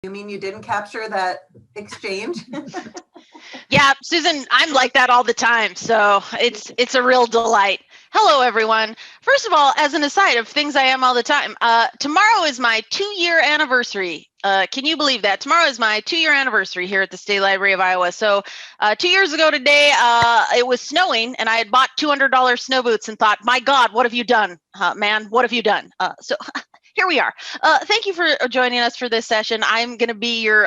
You mean you didn't capture that exchange? Yeah, Susan, I'm like that all the time, so it's a real delight. Hello, everyone. First of all, as an aside of things I am all the time, tomorrow is my 2-year anniversary. Can you believe that? Tomorrow is my 2-year anniversary here at the State Library of Iowa. So 2 years ago today, it was snowing, and I had bought $200 snow boots and thought, my God, what have you done, man? What have you done? So here we are. Thank you for joining us for this session. I'm going to be your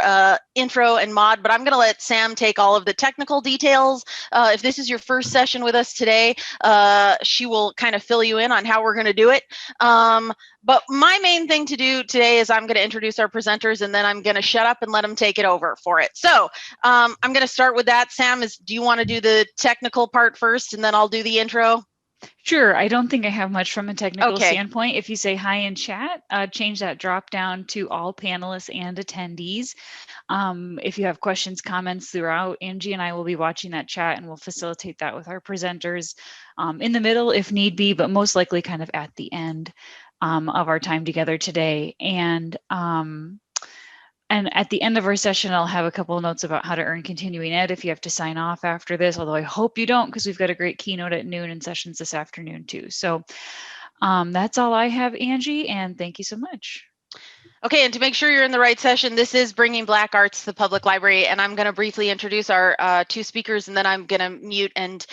intro and mod, but I'm going to let Sam take all of the technical details. If this is your first session with us today, she will kind of fill you in on how we're going to do it. But my main thing to do today is I'm going to introduce our presenters, and then I'm going to shut up and let them take it over for it. So I'm going to start with that. Sam, do you want to do the technical part first, and then I'll do the intro? Sure. I don't think I have much from a technical standpoint. If you say hi in chat, change that drop down to all panelists and attendees. If you have questions, comments throughout, Angie and I will be watching that chat, and we'll facilitate that with our presenters in the middle if need be, but most likely kind of at the end of our time together today. And at the end of our session, I'll have a couple of notes about how to earn continuing ed if you have to sign off after this, although I hope you don't, because we've got a great keynote at noon and sessions this afternoon too. So that's all I have, Angie, and thank you so much. Okay, and to make sure you're in the right session, this is Bringing Black Arts to the Public Library, and I'm going to briefly introduce our 2 speakers, and then I'm going to mute and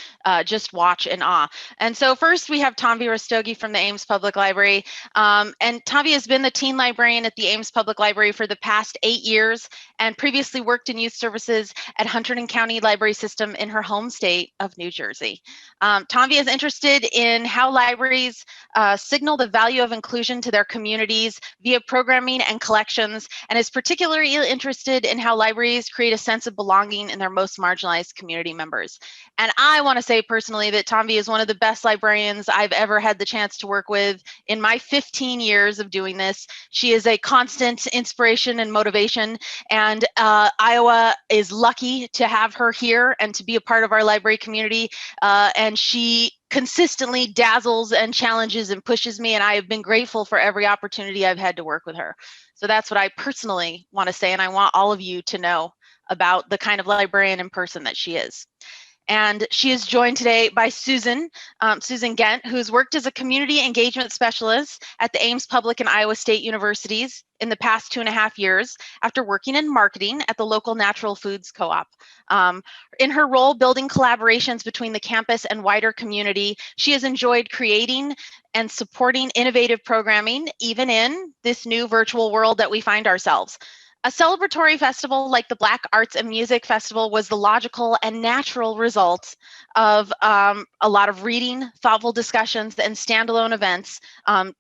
just watch in awe. And so first, we have Tanvi Rastogi from the Ames Public Library, and Tanvi has been the teen librarian at the Ames Public Library for the past 8 years, and previously worked in youth services at Hunterdon County Library System in her home state of New Jersey. Tanvi is interested in how libraries signal the value of inclusion to their communities via programming and collections, and is particularly interested in how libraries create a sense of belonging in their most marginalized community members. And I want to say personally that Tanvi is one of the best librarians I've ever had the chance to work with in my 15 years of doing this. She is a constant inspiration and motivation, and Iowa is lucky to have her here and to be a part of our library community, and she consistently dazzles and challenges and pushes me, and I have been grateful for every opportunity I've had to work with her. So that's what I personally want to say, and I want all of you to know about the kind of librarian in person that she is. And she is joined today by Susan Gent, who's worked as a community engagement specialist at the Ames Public and Iowa State Universities in the past 2.5 years after working in marketing at the local natural foods co-op. In her role building collaborations between the campus and wider community, she has enjoyed creating and supporting innovative programming, even in this new virtual world that we find ourselves. A celebratory festival like the Black Arts and Music Festival was the logical and natural result of a lot of reading, thoughtful discussions, and standalone events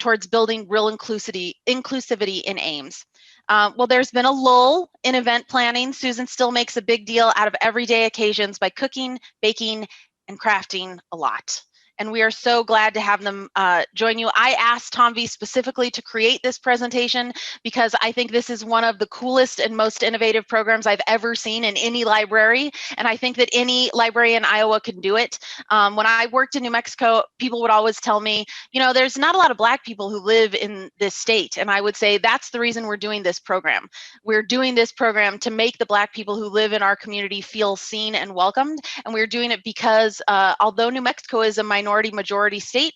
towards building real inclusivity in Ames. Well, there's been a lull in event planning. Susan still makes a big deal out of everyday occasions by cooking, baking, and crafting a lot. And we are so glad to have them join you. I asked Tanvi specifically to create this presentation because I think this is one of the coolest and most innovative programs I've ever seen in any library. And I think that any library in Iowa can do it. When I worked in New Mexico, people would always tell me, you know, there's not a lot of Black people who live in this state. And I would say that's the reason we're doing this program. We're doing this program to make the Black people who live in our community feel seen and welcomed. And we're doing it because although New Mexico is a majority state,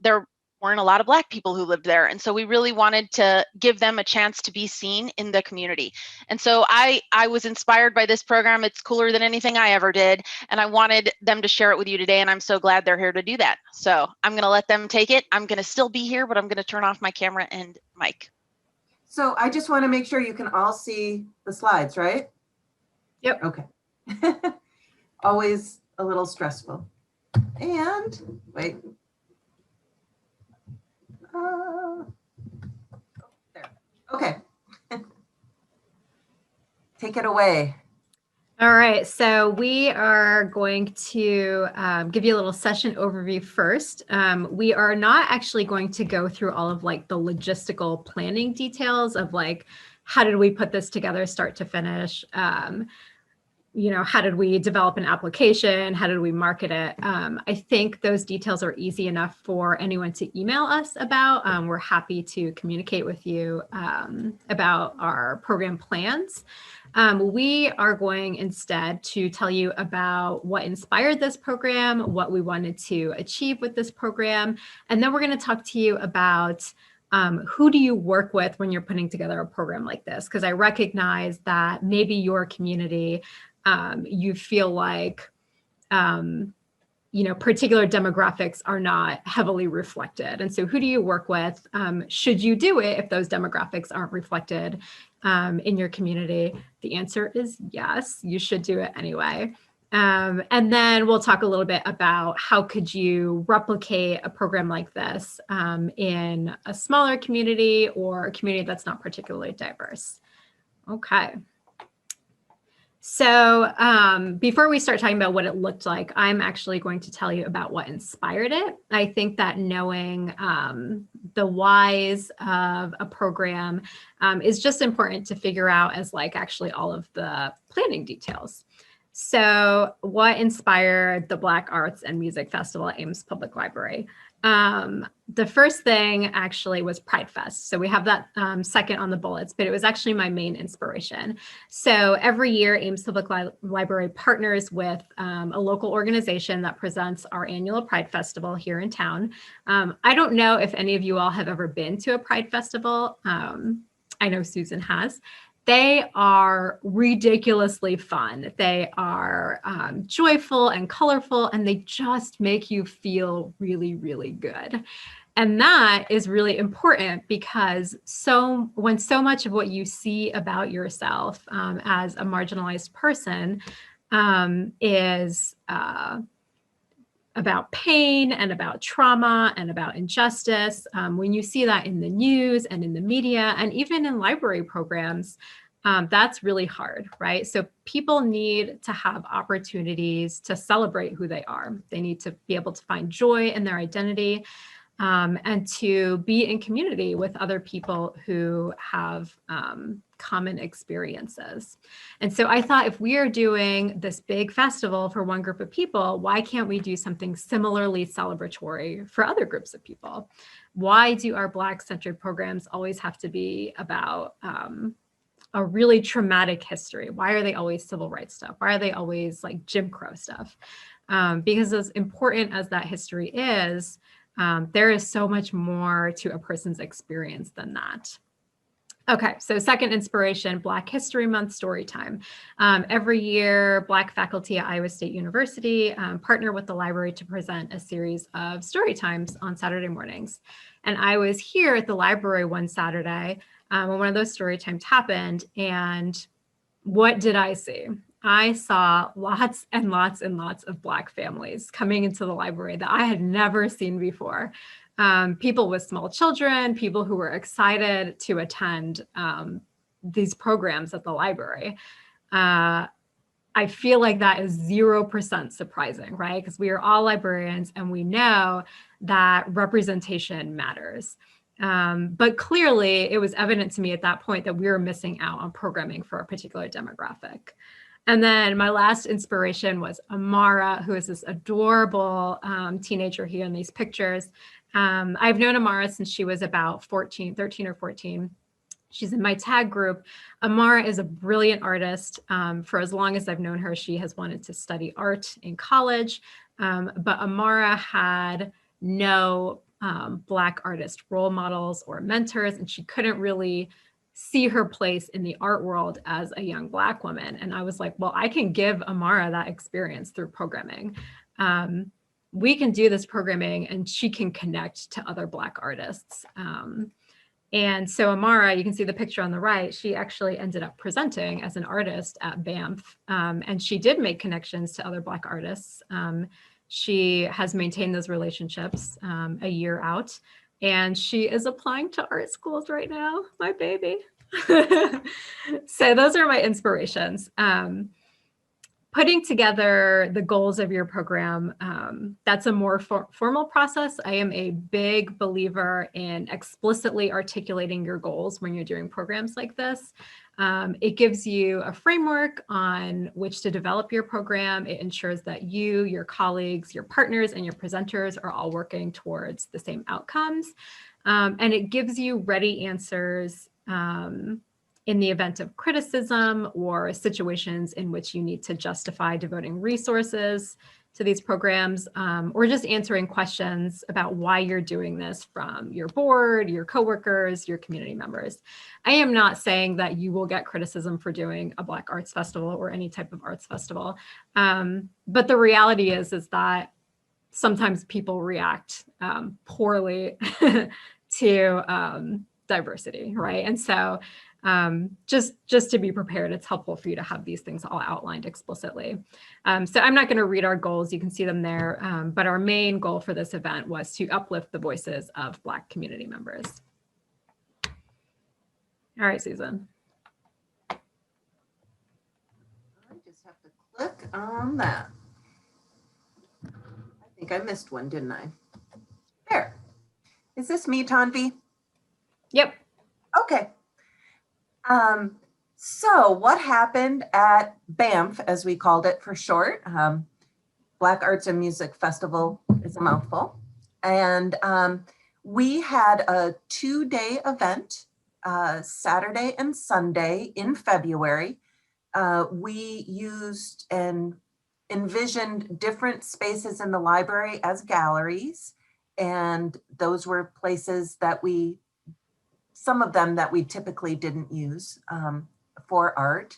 there weren't a lot of Black people who lived there. And so we really wanted to give them a chance to be seen in the community. And so I was inspired by this program. It's cooler than anything I ever did. And I wanted them to share it with you today. And I'm so glad they're here to do that. So I'm going to let them take it. I'm going to still be here, but I'm going to turn off my camera and mic. So I just want to make sure you can all see the slides, right? Yep. Okay. Always a little stressful. And wait. There. Okay. Take it away. All right, so we are going to give you a little session overview first. We are not actually going to go through all of like the logistical planning details of like, how did we put this together start to finish? how did we develop an application? How did we market it? I think those details are easy enough for anyone to email us about. We're happy to communicate with you about our program plans. We are going instead to tell you about what inspired this program, what we wanted to achieve with this program, and then we're going to talk to you about who do you work with when you're putting together a program like this? Because I recognize that maybe your community, you feel like, particular demographics are not heavily reflected. And so who do you work with? Should you do it if those demographics aren't reflected in your community? The answer is yes, you should do it anyway. And then we'll talk a little bit about how could you replicate a program like this in a smaller community or a community that's not particularly diverse. Okay. So before we start talking about what it looked like, I'm actually going to tell you about what inspired it. I think that knowing the whys of a program is just important to figure out as like actually all of the planning details. So what inspired the Black Arts and Music Festival at Ames Public Library? The first thing actually was Pride Fest. So we have that second on the bullets, but it was actually my main inspiration. So every year, Ames Public Library partners with a local organization that presents our annual Pride Festival here in town. I don't know if any of you all have ever been to a Pride Festival. I know Susan has. They are ridiculously fun. They are joyful and colorful, and they just make you feel really, really good. And that is really important because when so much of what you see about yourself as a marginalized person is about pain and about trauma and about injustice, when you see that in the news and in the media and even in library programs, that's really hard, right? So people need to have opportunities to celebrate who they are. They need to be able to find joy in their identity and to be in community with other people who have common experiences. And so I thought if we are doing this big festival for one group of people, why can't we do something similarly celebratory for other groups of people? Why do our Black-centered programs always have to be about a really traumatic history? Why are they always civil rights stuff? Why are they always like Jim Crow stuff? Because as important as that history is, there is so much more to a person's experience than that. Okay, so second inspiration, Black History Month story time. Every year, Black faculty at Iowa State University partner with the library to present a series of story times on Saturday mornings. And I was here at the library one Saturday when one of those story times happened, and what did I see? I saw lots and lots and lots of Black families coming into the library that I had never seen before. People with small children, people who were excited to attend these programs at the library. I feel like that is 0% surprising, right? Because we are all librarians and we know that representation matters. But clearly it was evident to me at that point that we were missing out on programming for a particular demographic. And then my last inspiration was Amara, who is this adorable teenager here in these pictures. I've known Amara since she was about 13 or 14. She's in my tag group. Amara is a brilliant artist. For as long as I've known her, she has wanted to study art in college. But Amara had no Black artist role models or mentors, and she couldn't really see her place in the art world as a young Black woman. And I was like, well, I can give Amara that experience through programming. We can do this programming and she can connect to other Black artists. And so Amara, you can see the picture on the right, she actually ended up presenting as an artist at BAMF. And she did make connections to other Black artists. She has maintained those relationships a year out. And she is applying to art schools right now, my baby. So those are my inspirations. putting together the goals of your program, that's a more formal process. I am a big believer in explicitly articulating your goals when you're doing programs like this. It gives you a framework on which to develop your program. It ensures that you, your colleagues, your partners, and your presenters are all working towards the same outcomes. And it gives you ready answers in the event of criticism or situations in which you need to justify devoting resources to these programs, or just answering questions about why you're doing this from your board, your coworkers, your community members. I am not saying that you will get criticism for doing a Black Arts Festival or any type of arts festival. But the reality is that sometimes people react poorly to diversity, right? And so just to be prepared, it's helpful for you to have these things all outlined explicitly. So I'm not going to read our goals. You can see them there. But our main goal for this event was to uplift the voices of Black community members. All right, Susan. I just have to click on that. I think I missed one, didn't I? There. Is this me, Tanvi? Yep. Okay. So what happened at BAMF, as we called it for short, Black Arts and Music Festival is a mouthful. And we had a 2-day event, Saturday and Sunday in February. We used and envisioned different spaces in the library as galleries. And those were places that some of them that we typically didn't use for art.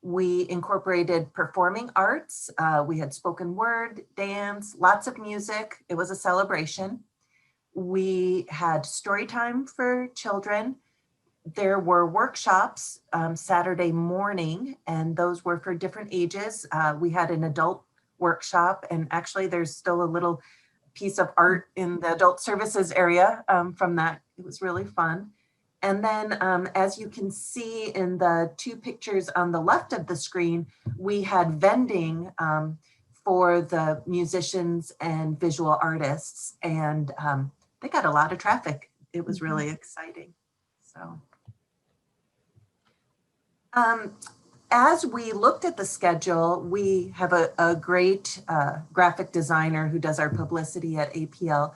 We incorporated performing arts. We had spoken word, dance, lots of music. It was a celebration. We had story time for children. There were workshops Saturday morning, and those were for different ages. We had an adult workshop, and actually there's still a little piece of art in the adult services area from that. It was really fun. And then as you can see in the 2 pictures on the left of the screen, we had vending for the musicians and visual artists, and they got a lot of traffic. It was really exciting. So as we looked at the schedule, we have a great graphic designer who does our publicity at APL,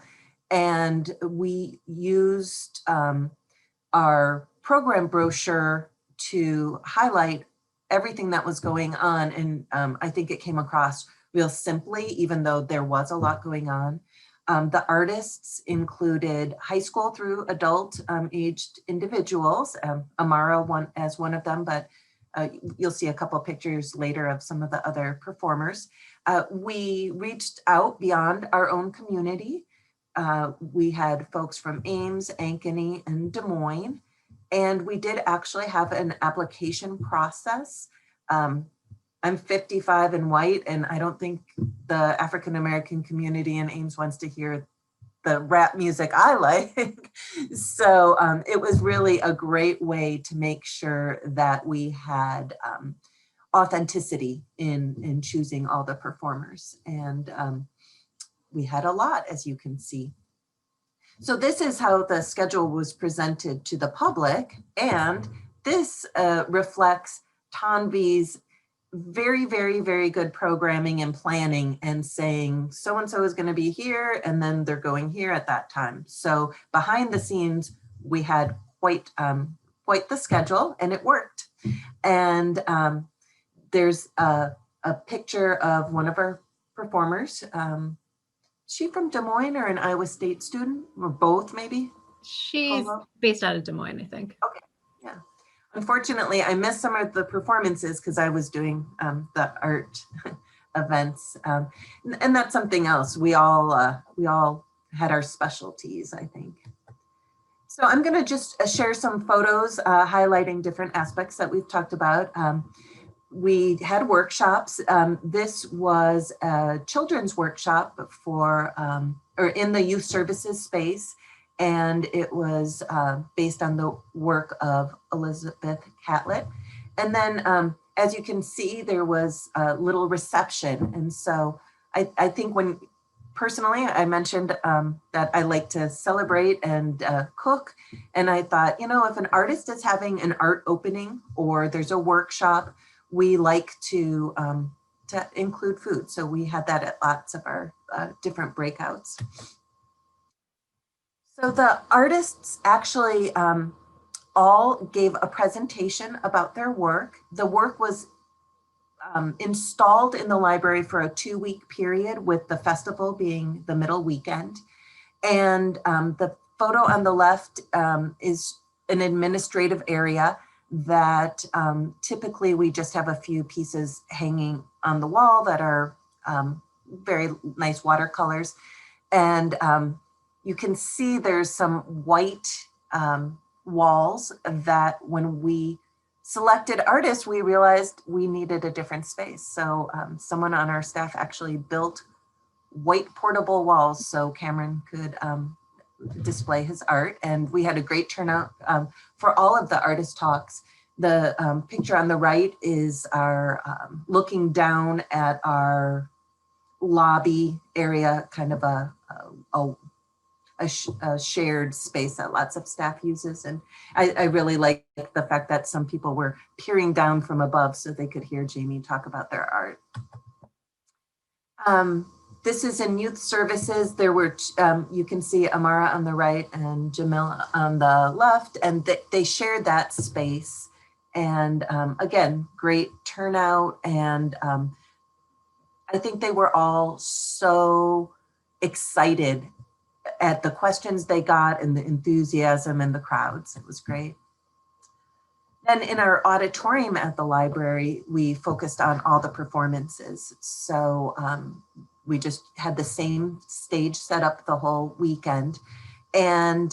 and we used our program brochure to highlight everything that was going on. And I think it came across real simply, even though there was a lot going on. The artists included high school through adult aged individuals, Amara as one of them, but you'll see a couple of pictures later of some of the other performers. We reached out beyond our own community. We had folks from Ames, Ankeny, and Des Moines, and we did actually have an application process. I'm 55 and white, and I don't think the African-American community in Ames wants to hear the rap music I like. So it was really a great way to make sure that we had authenticity in choosing all the performers. And we had a lot, as you can see. So this is how the schedule was presented to the public. And this reflects Tanvi's very, very, very good programming and planning, and saying so-and-so is going to be here, and then they're going here at that time. So behind the scenes, we had quite the schedule, and it worked. And there's a picture of one of our performers. Is she from Des Moines or an Iowa State student, or both maybe? She's based out of Des Moines, I think. Okay, yeah. Unfortunately, I missed some of the performances because I was doing the art events, and that's something else. We all had our specialties, I think. So I'm going to just share some photos highlighting different aspects that we've talked about. We had workshops. This was a children's workshop or in the youth services space. And it was based on the work of Elizabeth Catlett. And then as you can see, there was a little reception. And so I think personally, I mentioned that I like to celebrate and cook. And I thought, if an artist is having an art opening or there's a workshop, we like to include food. So we had that at lots of our different breakouts. So the artists actually all gave a presentation about their work. The work was installed in the library for a 2-week period, with the festival being the middle weekend. And the photo on the left is an administrative area that typically we just have a few pieces hanging on the wall that are very nice watercolors. And you can see there's some white walls that when we selected artists, we realized we needed a different space. So someone on our staff actually built white portable walls so Cameron could display his art. And we had a great turnout for all of the artist talks. The picture on the right is our looking down at our lobby area, kind of a shared space that lots of staff uses. And I really like the fact that some people were peering down from above so they could hear Jamie talk about their art. This is in youth services. There were, you can see Amara on the right and Jamil on the left, and they shared that space. And again, great turnout. And I think they were all so excited at the questions they got and the enthusiasm and the crowds. It was great. Then in our auditorium at the library, we focused on all the performances. So we just had the same stage set up the whole weekend. And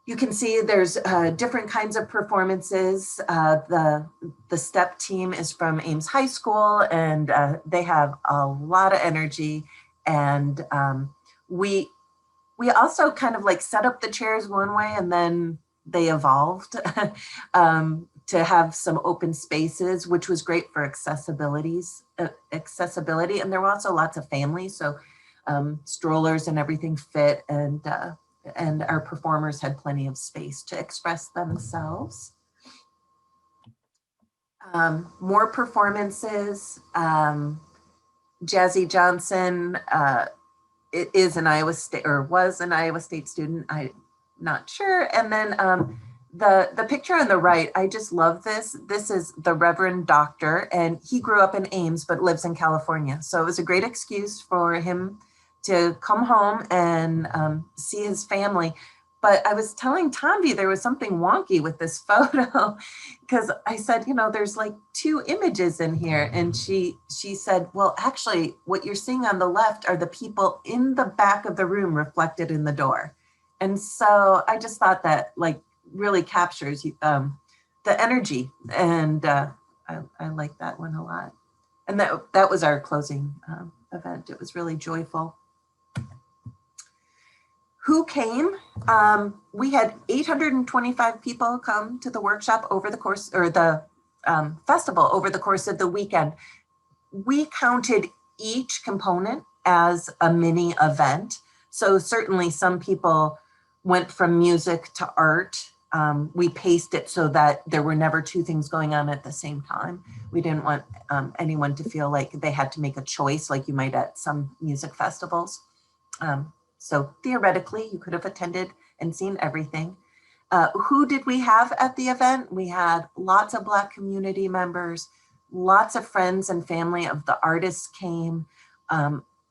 you can see there's different kinds of performances. The STEP team is from Ames High School, and they have a lot of energy. And we also kind of like set up the chairs one way, and then they evolved to have some open spaces, which was great for accessibility. And there were also lots of families, so strollers and everything fit, and our performers had plenty of space to express themselves. More performances. Jazzy Johnson is an Iowa State, or was an Iowa State student, I'm not sure. And then the picture on the right, I just love this. This is the Reverend Doctor, and he grew up in Ames but lives in California. So it was a great excuse for him to come home and see his family. But I was telling Tanvi there was something wonky with this photo, because I said, there's like 2 images in here. And she said, well, actually, what you're seeing on the left are the people in the back of the room reflected in the door. And so I just thought that like really captures the energy. And I like that one a lot. And that was our closing event. It was really joyful. Who came? We had 825 people come to the workshop over the course, or the festival over the course of the weekend. We counted each component as a mini event. So certainly some people went from music to art. We paced it so that there were never 2 things going on at the same time. We didn't want anyone to feel like they had to make a choice like you might at some music festivals. So theoretically, you could have attended and seen everything. Who did we have at the event? We had lots of Black community members, lots of friends and family of the artists came,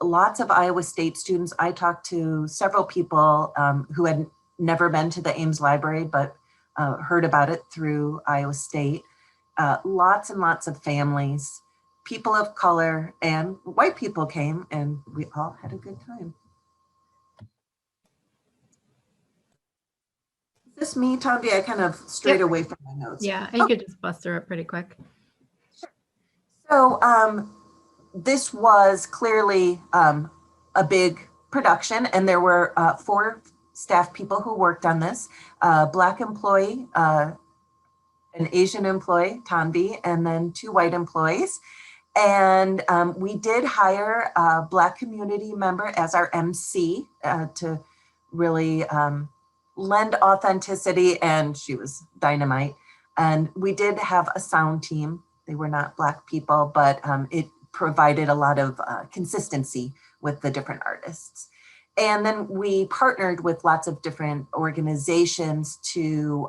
lots of Iowa State students. I talked to several people who had never been to the Ames Library, but heard about it through Iowa State. Lots and lots of families, people of color, and white people came, and we all had a good time. Is this me, Tanvi? I kind of strayed away from my notes. Yeah, you could just bust through it pretty quick. Sure. So this was clearly a big production, and there were 4 staff people who worked on this, Black employee, an Asian employee, Tanvi, and then 2 white employees. And we did hire a Black community member as our MC to really lend authenticity, and she was dynamite. And we did have a sound team. They were not Black people, but it provided a lot of consistency with the different artists. And then we partnered with lots of different organizations to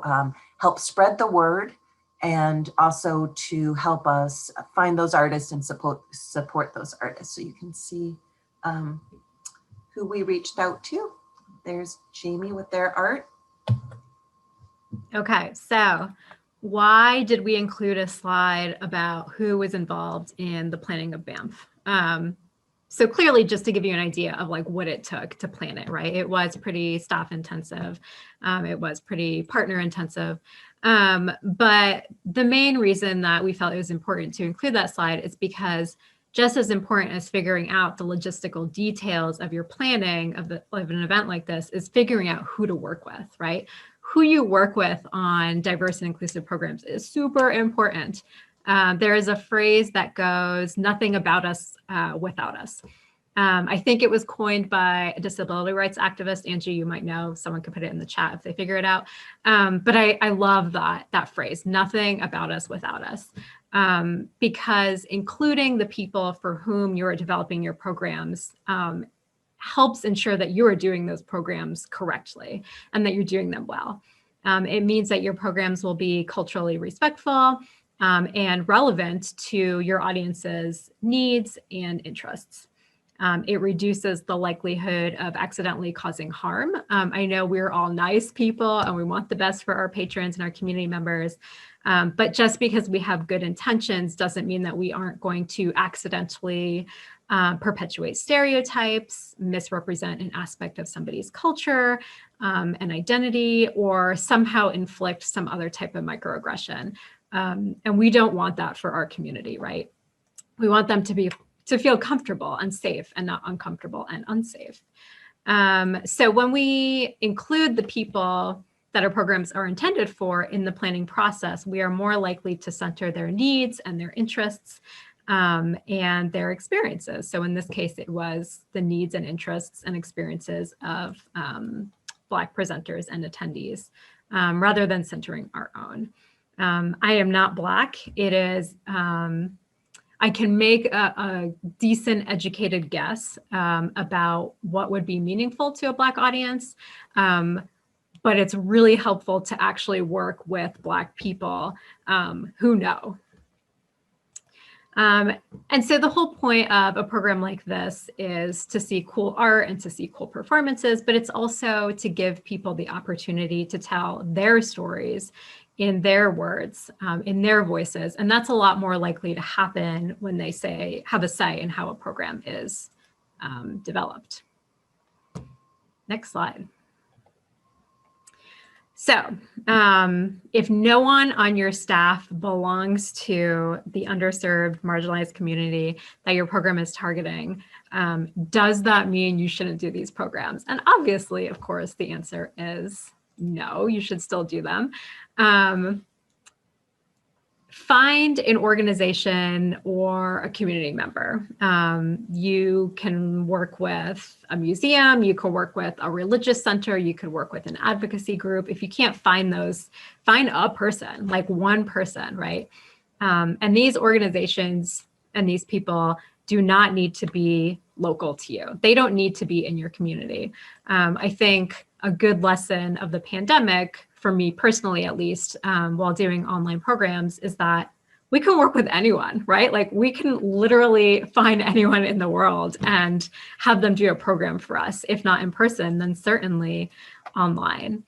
help spread the word, and also to help us find those artists and support those artists. So you can see who we reached out to. There's Jamie with their art. Okay, so why did we include a slide about who was involved in the planning of BAMF? So clearly, just to give you an idea of like what it took to plan it, right? It was pretty staff intensive. It was pretty partner intensive. But the main reason that we felt it was important to include that slide is because just as important as figuring out the logistical details of your planning of an event like this is figuring out who to work with, right? Who you work with on diverse and inclusive programs is super important. There is a phrase that goes, nothing about us without us. I think it was coined by a disability rights activist. Angie, you might know, someone could put it in the chat if they figure it out. But I love that phrase, nothing about us without us, because including the people for whom you're developing your programs helps ensure that you are doing those programs correctly and that you're doing them well. It means that your programs will be culturally respectful and relevant to your audience's needs and interests. It reduces the likelihood of accidentally causing harm. I know we're all nice people and we want the best for our patrons and our community members, but just because we have good intentions doesn't mean that we aren't going to accidentally perpetuate stereotypes, misrepresent an aspect of somebody's culture and identity, or somehow inflict some other type of microaggression. And we don't want that for our community, right? We want them to feel comfortable and safe and not uncomfortable and unsafe. So when we include the people that our programs are intended for in the planning process, we are more likely to center their needs and their interests and their experiences. So in this case, it was the needs and interests and experiences of Black presenters and attendees, rather than centering our own. I am not Black. It is, I can make a decent educated guess about what would be meaningful to a Black audience, but it's really helpful to actually work with Black people who know. And so the whole point of a program like this is to see cool art and to see cool performances, but it's also to give people the opportunity to tell their stories in their words, in their voices. And that's a lot more likely to happen when they have a say in how a program is developed. Next slide. So if no one on your staff belongs to the underserved, marginalized community that your program is targeting, does that mean you shouldn't do these programs? And obviously, of course, the answer is no, you should still do them. Find an organization or a community member. You can work with a museum, you can work with a religious center, you could work with an advocacy group. If you can't find those, find a person, like one person, right? And these organizations and these people do not need to be local to you. They don't need to be in your community. I think a good lesson of the pandemic, for me personally at least, while doing online programs, is that we can work with anyone, right? Like we can literally find anyone in the world and have them do a program for us. If not in person, then certainly online.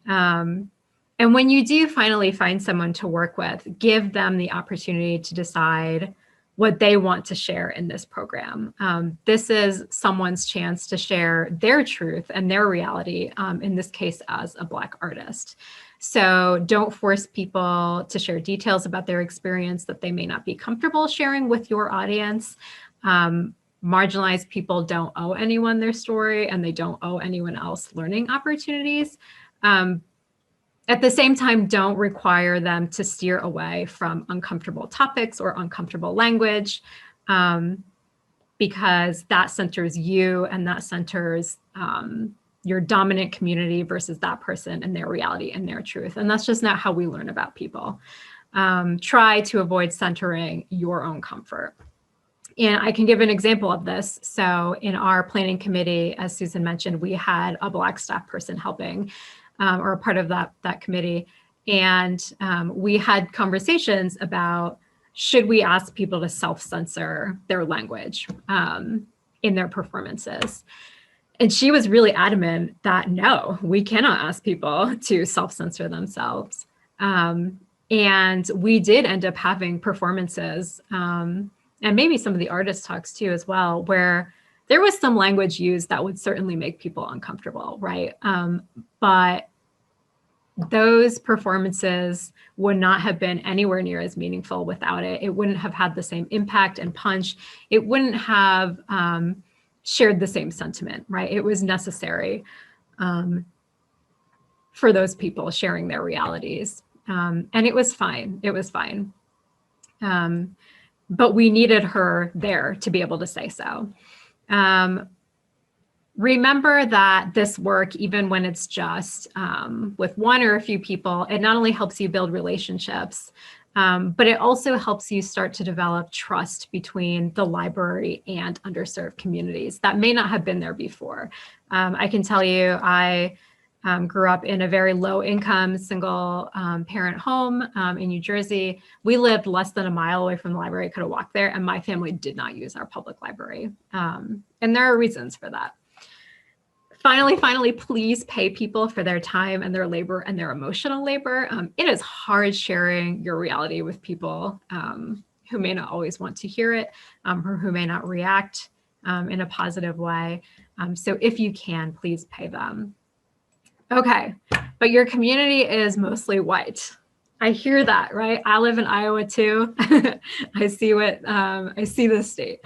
And when you do finally find someone to work with, give them the opportunity to decide what they want to share in this program. This is someone's chance to share their truth and their reality, in this case as a Black artist. So don't force people to share details about their experience that they may not be comfortable sharing with your audience. Marginalized people don't owe anyone their story, and they don't owe anyone else learning opportunities. At the same time, don't require them to steer away from uncomfortable topics or uncomfortable language, because that centers you and that centers your dominant community versus that person and their reality and their truth. And that's just not how we learn about people. Try to avoid centering your own comfort. And I can give an example of this. So in our planning committee, as Susan mentioned, we had a Black staff person helping, or a part of that committee. And we had conversations about, should we ask people to self-censor their language in their performances? And she was really adamant that no, we cannot ask people to self-censor themselves. And we did end up having performances, and maybe some of the artist talks too as well, where there was some language used that would certainly make people uncomfortable, right? But those performances would not have been anywhere near as meaningful without it. It wouldn't have had the same impact and punch. It wouldn't have shared the same sentiment, right? It was necessary for those people sharing their realities. And it was fine. It was fine. But we needed her there to be able to say so. Remember that this work, even when it's just with one or a few people, it not only helps you build relationships, but it also helps you start to develop trust between the library and underserved communities that may not have been there before. I can tell you, I grew up in a very low income single parent home in New Jersey. We lived less than a mile away from the library. I could have walked there, and my family did not use our public library. And there are reasons for that. Finally, please pay people for their time and their labor and their emotional labor. It is hard sharing your reality with people who may not always want to hear it, or who may not react in a positive way. So if you can, please pay them. Okay, but your community is mostly white. I hear that, right? I live in Iowa too. I see the state.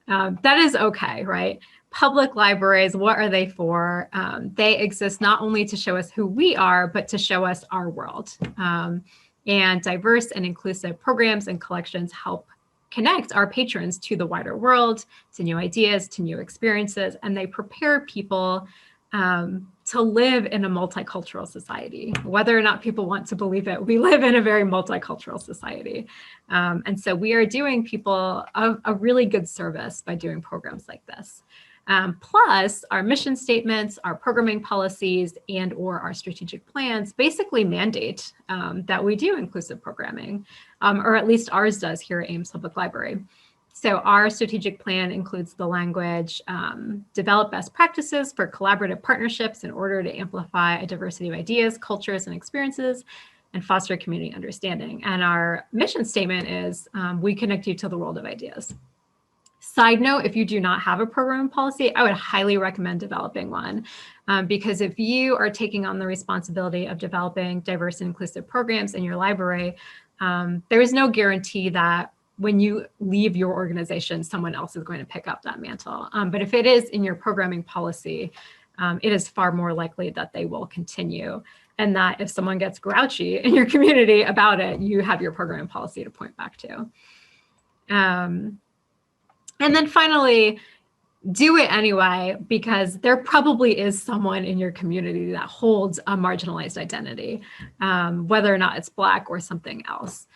That is okay, right? Public libraries, what are they for? They exist not only to show us who we are, but to show us our world. And diverse and inclusive programs and collections help connect our patrons to the wider world, to new ideas, to new experiences, and they prepare people to live in a multicultural society. Whether or not people want to believe it, we live in a very multicultural society. And so we are doing people a really good service by doing programs like this. Plus, our mission statements, our programming policies, and or our strategic plans basically mandate that we do inclusive programming, or at least ours does here at Ames Public Library. So our strategic plan includes the language, develop best practices for collaborative partnerships in order to amplify a diversity of ideas, cultures, and experiences, and foster community understanding. And our mission statement is, we connect you to the world of ideas. Side note, if you do not have a program policy, I would highly recommend developing one, because if you are taking on the responsibility of developing diverse and inclusive programs in your library, there is no guarantee that when you leave your organization, someone else is going to pick up that mantle. But if it is in your programming policy, it is far more likely that they will continue. And that if someone gets grouchy in your community about it, you have your programming policy to point back to. And then finally, do it anyway, because there probably is someone in your community that holds a marginalized identity, whether or not it's Black or something else.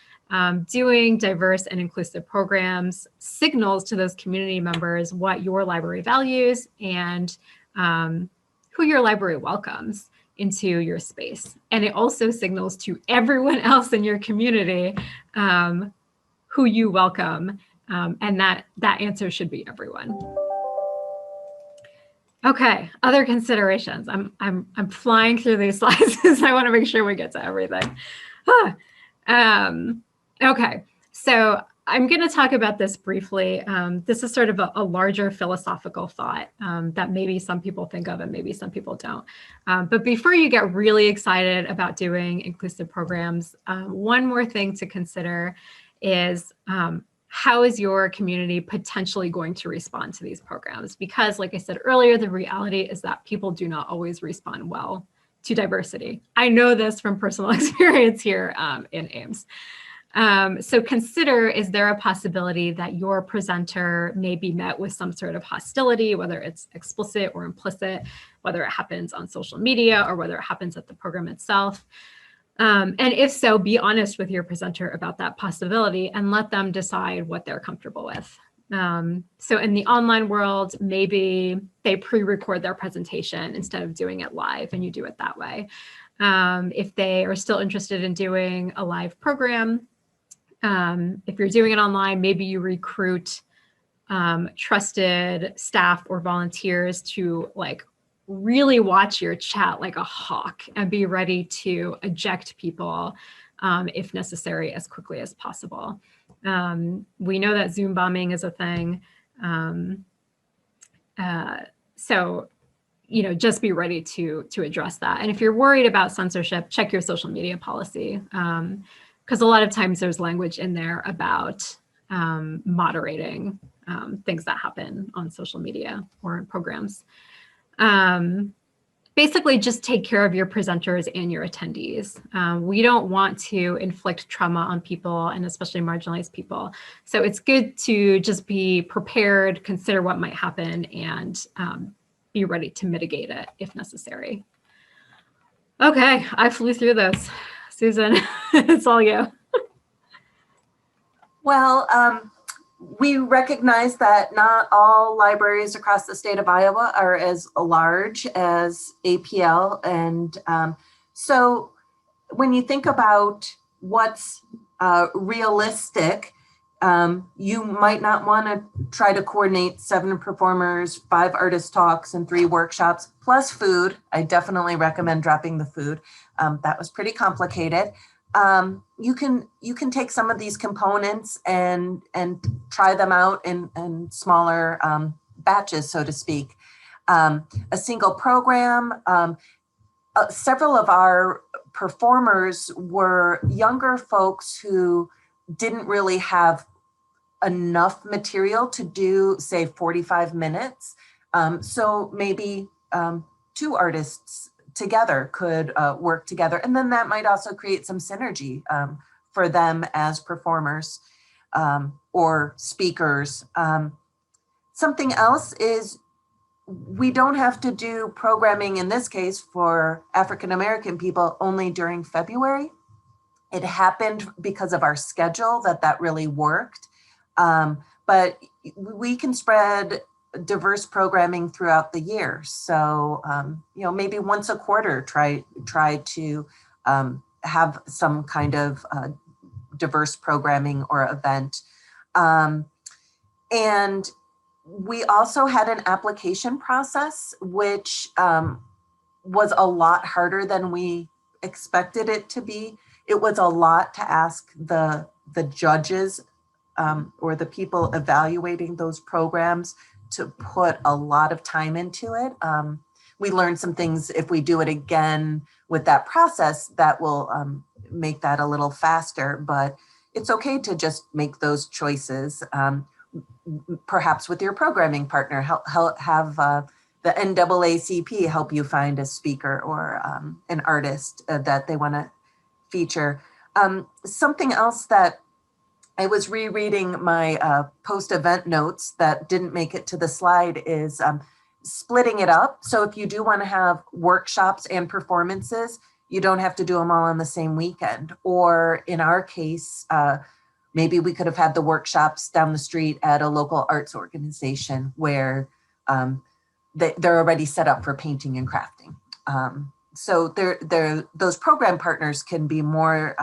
Doing diverse and inclusive programs signals to those community members what your library values and who your library welcomes into your space. And it also signals to everyone else in your community who you welcome. And that answer should be everyone. Okay, other considerations. I'm flying through these slides because I want to make sure we get to everything. Okay, so I'm going to talk about this briefly. This is sort of a larger philosophical thought that maybe some people think of and maybe some people don't. But before you get really excited about doing inclusive programs, one more thing to consider is how is your community potentially going to respond to these programs? Because like I said earlier, the reality is that people do not always respond well to diversity. I know this from personal experience here in Ames. So consider, is there a possibility that your presenter may be met with some sort of hostility, whether it's explicit or implicit, whether it happens on social media or whether it happens at the program itself? And if so, be honest with your presenter about that possibility and let them decide what they're comfortable with. So in the online world, maybe they pre-record their presentation instead of doing it live, and you do it that way. If they are still interested in doing a live program, if you're doing it online, maybe you recruit trusted staff or volunteers to like really watch your chat like a hawk and be ready to eject people if necessary as quickly as possible. We know that Zoom bombing is a thing. So, you know, just be ready to address that. And if you're worried about censorship, check your social media policy. Because a lot of times there's language in there about moderating things that happen on social media or in programs. Basically, just take care of your presenters and your attendees. We don't want to inflict trauma on people, and especially marginalized people. So it's good to just be prepared, consider what might happen, and be ready to mitigate it if necessary. Okay, I flew through this. Susan, it's all you. Well, we recognize that not all libraries across the state of Iowa are as large as APL. And so when you think about what's realistic, you might not want to try to coordinate 7 performers, 5 artist talks, and 3 workshops, plus food. I definitely recommend dropping the food. That was pretty complicated. You can take some of these components and try them out in smaller batches, so to speak. A single program. Several of our performers were younger folks who didn't really have enough material to do, say, 45 minutes. So maybe 2 artists together could work together. And then that might also create some synergy for them as performers or speakers. Something else is we don't have to do programming in this case for African-American people only during February. It happened because of our schedule that really worked. But we can spread diverse programming throughout the year. So, you know, maybe once a quarter, try to have some kind of diverse programming or event. And we also had an application process, which was a lot harder than we expected it to be. It was a lot to ask the judges or the people evaluating those programs to put a lot of time into it. We learned some things if we do it again with that process that will make that a little faster, but it's okay to just make those choices. Perhaps with your programming partner, have the NAACP help you find a speaker or an artist that they want to feature. Something else that I was rereading my post-event notes that didn't make it to the slide is splitting it up. So if you do want to have workshops and performances, you don't have to do them all on the same weekend. Or in our case, maybe we could have had the workshops down the street at a local arts organization where they're already set up for painting and crafting. So those program partners can be more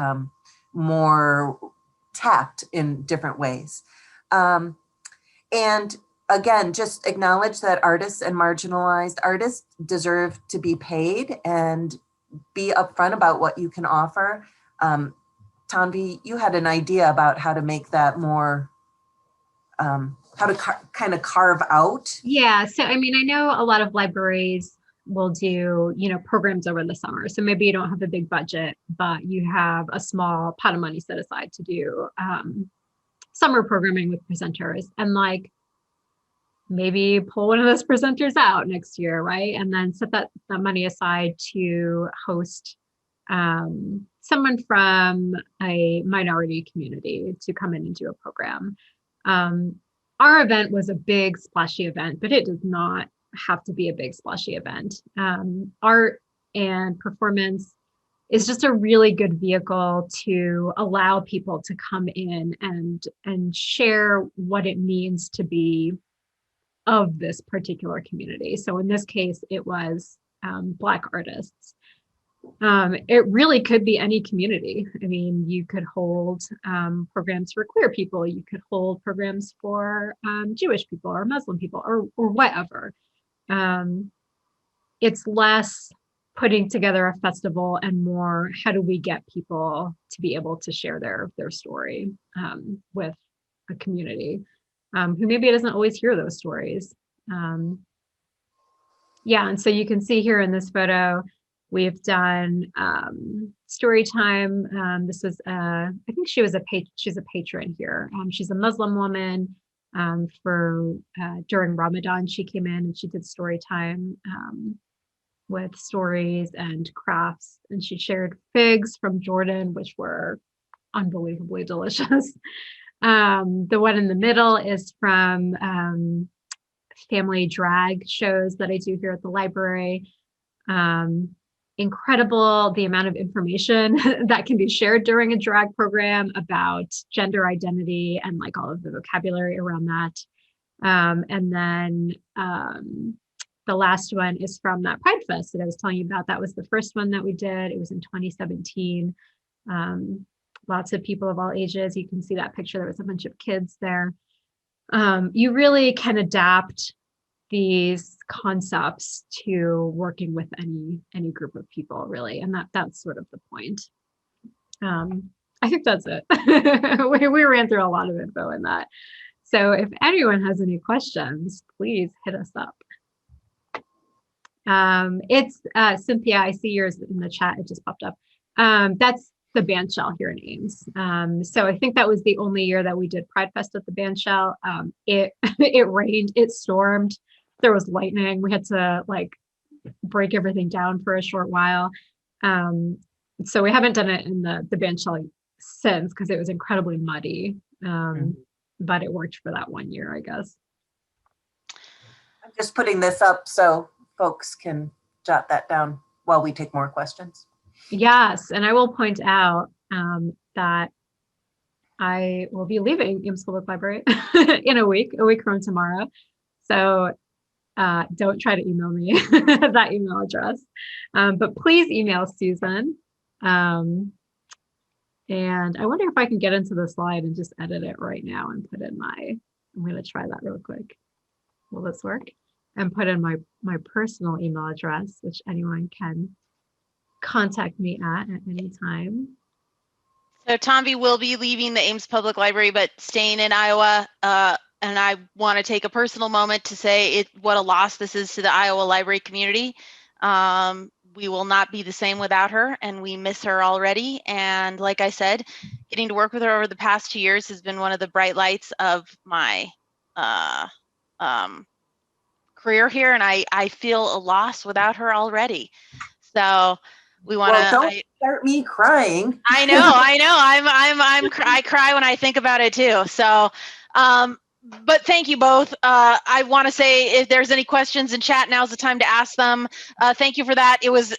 tapped in different ways. And again, just acknowledge that artists and marginalized artists deserve to be paid and be upfront about what you can offer. Tanvi, you had an idea about how to make that more, how to kind of carve out. Yeah, so I mean, I know a lot of libraries will do, you know, programs over the summer. So maybe you don't have a big budget, but you have a small pot of money set aside to do summer programming with presenters. And like, maybe pull one of those presenters out next year, right? And then set that money aside to host someone from a minority community to come in and do a program. Our event was a big splashy event, but it does not have to be a big splashy event. Art and performance is just a really good vehicle to allow people to come in and share what it means to be of this particular community. So in this case, it was Black artists. It really could be any community. I mean, you could hold programs for queer people, you could hold programs for Jewish people or Muslim people or whatever. It's less putting together a festival and more, how do we get people to be able to share their story with a community who maybe doesn't always hear those stories. Yeah, and so you can see here in this photo, we've done story time. This was, I think she's a patron here. She's a Muslim woman. During Ramadan, she came in and she did story time with stories and crafts, and she shared figs from Jordan, which were unbelievably delicious. The one in the middle is from family drag shows that I do here at the library. Incredible the amount of information that can be shared during a drag program about gender identity and like all of the vocabulary around that. And then the last one is from that Pride Fest that I was telling you about. That was the first one that we did. It was in 2017. Lots of people of all ages. You can see that picture. There was a bunch of kids there. You really can adapt these concepts to working with any group of people, really, and that's sort of the point. I think that's it. we ran through a lot of info in that. So if anyone has any questions, please hit us up. It's Cynthia, I see yours in the chat, it just popped up. That's the bandshell here in Ames. So I think that was the only year that we did Pride Fest at the bandshell. It rained, it stormed, there was lightning. We had to like break everything down for a short while. So we haven't done it in the bandshell since because it was incredibly muddy. But it worked for that one year, I guess. I'm just putting this up so folks can jot that down while we take more questions. Yes, and I will point out that I will be leaving Ames Public Library in a week from tomorrow. So don't try to email me that email address, but please email Susan. And I wonder if I can get into the slide and just edit it right now and put in I'm going to try that real quick. Will this work? And put in my personal email address, which anyone can contact me at any time. So Tomby will be leaving the Ames Public Library, but staying in Iowa. And I want to take a personal moment to say what a loss this is to the Iowa library community. We will not be the same without her, and we miss her already. And like I said, getting to work with her over the past 2 years has been one of the bright lights of my career here, and I feel a loss without her already. So we want to. Well, don't start me crying. I know. I cry when I think about it too. So, but thank you both. I want to say if there's any questions in chat, now's the time to ask them. Thank you for that. It was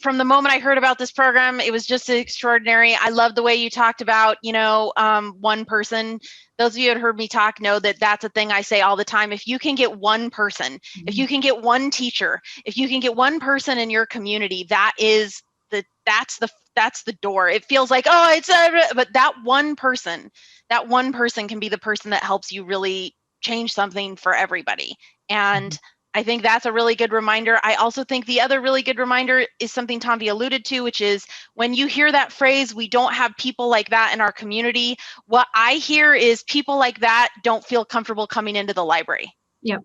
from the moment I heard about this program, it was just extraordinary. I love the way you talked about, one person. Those of you that heard me talk know that that's a thing I say all the time. If you can get one person, if you can get one teacher, if you can get one person in your community, that's the door. It feels like, but that one person can be the person that helps you really change something for everybody. And I think that's a really good reminder. I also think the other really good reminder is something Tomby alluded to, which is when you hear that phrase, we don't have people like that in our community. What I hear is people like that don't feel comfortable coming into the library. Yep.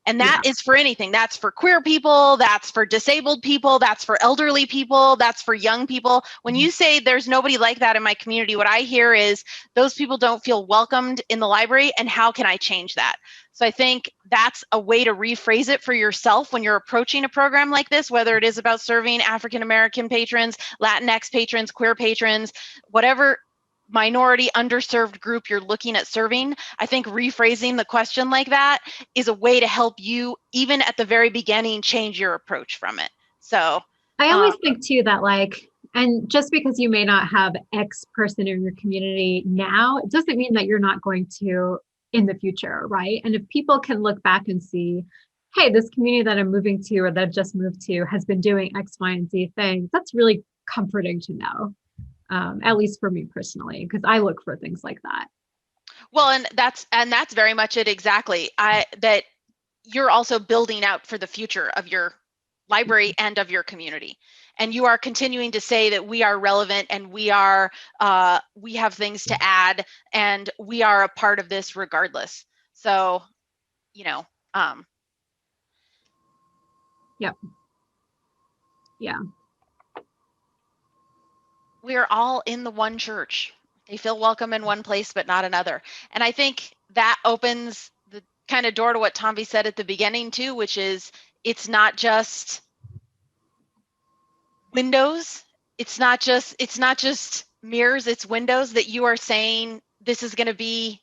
And that is for anything. That's for queer people, that's for disabled people, that's for elderly people, that's for young people. When you say there's nobody like that in my community, what I hear is those people don't feel welcomed in the library, and how can I change that? So I think that's a way to rephrase it for yourself when you're approaching a program like this, whether it is about serving African American patrons, Latinx patrons, queer patrons, whatever minority underserved group you're looking at serving. I think rephrasing the question like that is a way to help you, even at the very beginning, change your approach from it. So I always think too that, like, and just because you may not have X person in your community now, it doesn't mean that you're not going to in the future, right? And if people can look back and see, hey, this community that I'm moving to or that I've just moved to has been doing X, Y, and Z things, that's really comforting to know. At least for me personally, because I look for things like that. Well, and that's very much it exactly. That you're also building out for the future of your library and of your community, and you are continuing to say that we are relevant and we have things to add and we are a part of this regardless. So, Yep. Yeah. We are all in the one church. They feel welcome in one place, but not another. And I think that opens the kind of door to what Tomby said at the beginning too, which is it's not just windows. It's not just mirrors, it's windows, that you are saying this is going to be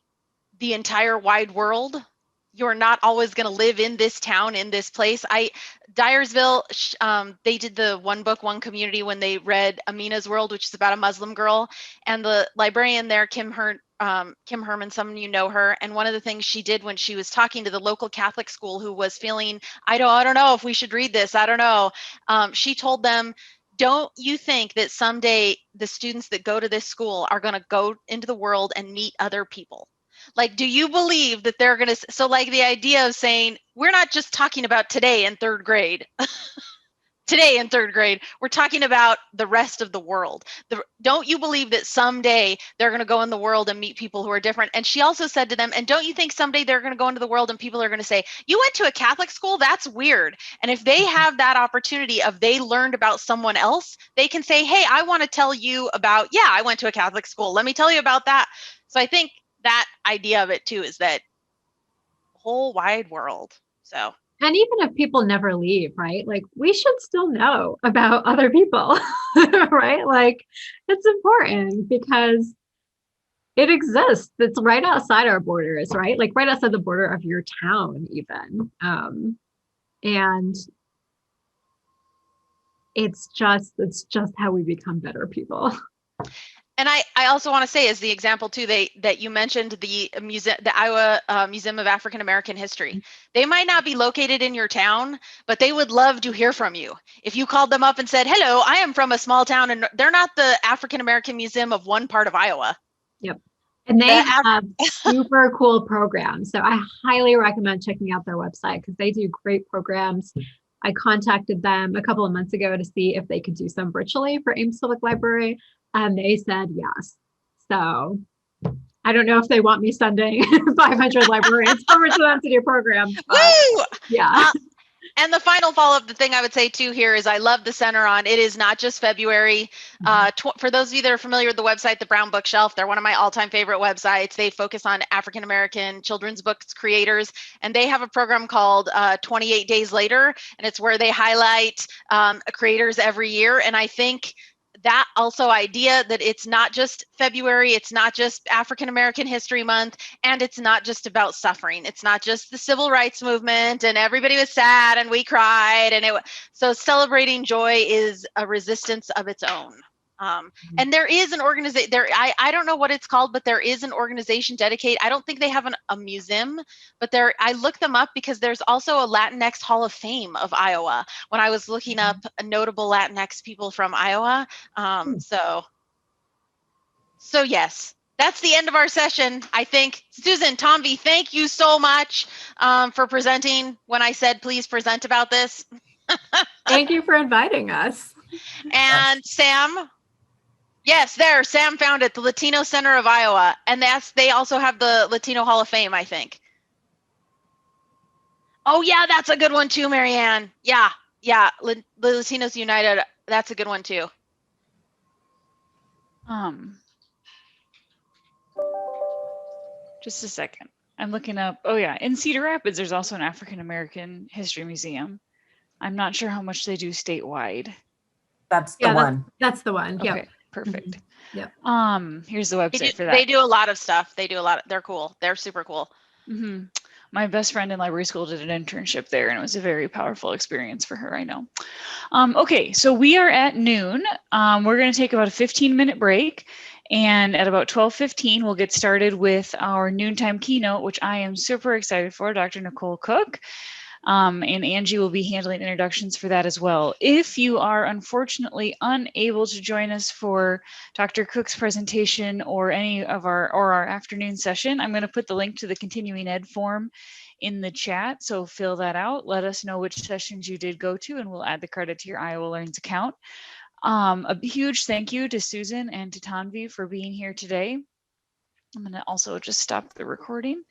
the entire wide world. You're not always going to live in this town, in this place. Dyersville, they did the One Book, One Community when they read Amina's World, which is about a Muslim girl. And the librarian there, Kim Herman, some of you know her. And one of the things she did when she was talking to the local Catholic school who was feeling, I don't know if we should read this, I don't know. She told them, don't you think that someday the students that go to this school are going to go into the world and meet other people? Like, do you believe that they're going to, so like the idea of saying, we're not just talking about today in third grade. Today in third grade, we're talking about the rest of the world. Don't you believe that someday they're going to go in the world and meet people who are different? And she also said to them, and don't you think someday they're going to go into the world and people are going to say, you went to a Catholic school? That's weird. And if they have that opportunity of they learned about someone else, they can say, hey, I want to tell you about, yeah, I went to a Catholic school. Let me tell you about that. So I think that idea of it too is that whole wide world. So. And even if people never leave, right? Like, we should still know about other people, right? Like, it's important because it exists. It's right outside our borders, right? Like right outside the border of your town, even. And it's just how we become better people. And I also want to say, as the example too, that you mentioned the Iowa Museum of African American History. They might not be located in your town, but they would love to hear from you. If you called them up and said, hello, I am from a small town, and they're not the African American Museum of one part of Iowa. Yep. And they have super cool programs. So I highly recommend checking out their website because they do great programs. I contacted them a couple of months ago to see if they could do some virtually for Ames Public Library. And they said yes. So I don't know if they want me sending 500 librarians over to them to do programs. Woo! Yeah. And the final follow-up, the thing I would say too here is I love the center on, it is not just February. For those of you that are familiar with the website, the Brown Bookshelf, they're one of my all-time favorite websites. They focus on African-American children's books creators, and they have a program called 28 Days Later, and it's where they highlight creators every year. And I think that also idea that it's not just February, it's not just African American History Month, and it's not just about suffering. It's not just the civil rights movement and everybody was sad and we cried. So celebrating joy is a resistance of its own. And there is an organization there. I don't know what it's called, but there is an organization dedicated. I don't think they have a museum, but I looked them up because there's also a Latinx Hall of Fame of Iowa when I was looking up notable Latinx people from Iowa. So yes, that's the end of our session. I think, Susan, Tomby, thank you so much for presenting when I said, please present about this. Thank you for inviting us. And Sam. Yes, Sam found it, the Latino Center of Iowa. And they also have the Latino Hall of Fame, I think. Oh yeah, that's a good one too, Marianne. Yeah, the Latinos United, that's a good one too. Just a second. I'm looking up. Oh yeah, in Cedar Rapids, there's also an African American History Museum. I'm not sure how much they do statewide. That's the one. That's the one. Okay, Yep. perfect. Mm-hmm. Yep. Here's the website for that. They do a lot of stuff. They do a lot. They're cool. They're super cool. Mm-hmm. My best friend in library school did an internship there, and it was a very powerful experience for her, I know. Okay, so we are at noon. We're going to take about a 15-minute break, and at about 12:15, we'll get started with our noontime keynote, which I am super excited for, Dr. Nicole Cook. And Angie will be handling introductions for that as well. If you are unfortunately unable to join us for Dr. Cook's presentation or any of our afternoon session, I'm going to put the link to the continuing ed form in the chat. So fill that out. Let us know which sessions you did go to, and we'll add the credit to your Iowa Learns account. A huge thank you to Susan and to Tanvi for being here today. I'm going to also just stop the recording.